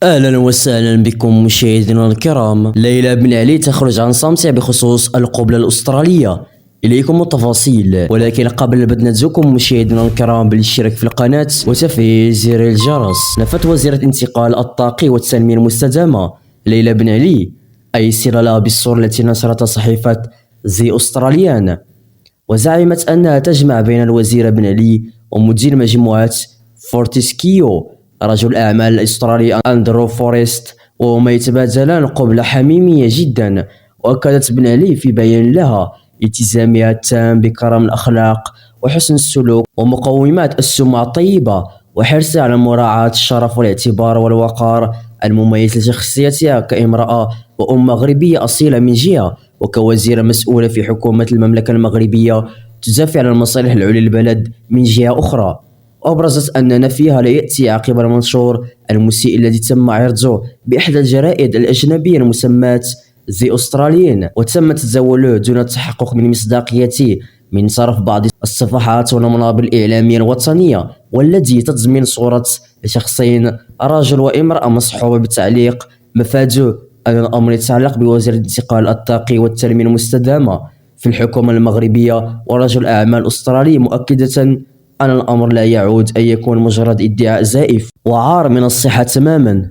اهلا وسهلا بكم مشاهدينا الكرام. ليلى بن علي تخرج عن صمتها بخصوص القبلة الأسترالية. إليكم التفاصيل، ولكن قبل بدنا ندعوكم مشاهدينا الكرام بالاشتراك في القناة وتفعيل زر الجرس. نفت وزيرة انتقال الطاقة والتنمية المستدامة ليلى بن علي أي صلة لها بالصورة التي نشرتها صحيفة زي أستراليان، وزعمت أنها تجمع بين الوزير بن علي ومدير مجموعة فورتسكيو رجل الأعمال الأسترالي أندرو فورست، وهما يتبادلان قبلة حميمية جدا. وأكدت بن علي في بيان لها التزامها التام بكرم الأخلاق وحسن السلوك ومقومات السمعة الطيبة، وحرصها على مراعاة الشرف والاعتبار والوقار المميز لشخصيتها كامرأة وأم مغربية أصيلة من جهة، وكوزيرة مسؤولة في حكومة المملكة المغربية تدافع عن المصالح العليا للبلد من جهة أخرى. وأبرزت أن نفيها لا يأتي عقب المنشور المسيء الذي تم عرضه بإحدى الجرائد الأجنبية المسماة زي أستراليين، وتم تداوله دون التحقق من مصداقيته من طرف بعض الصفحات والمنابر الإعلامية الوطنية، والذي تضمن صورة شخصين رجل وامرأة مصحوبة بتعليق مفاده أن الأمر يتعلق بوزير انتقال الطاقة والتنمية المستدامة في الحكومة المغربية ورجل أعمال أسترالي، مؤكدة أن الأمر لا يعود أن يكون مجرد ادعاء زائف وعار من الصحة تماما.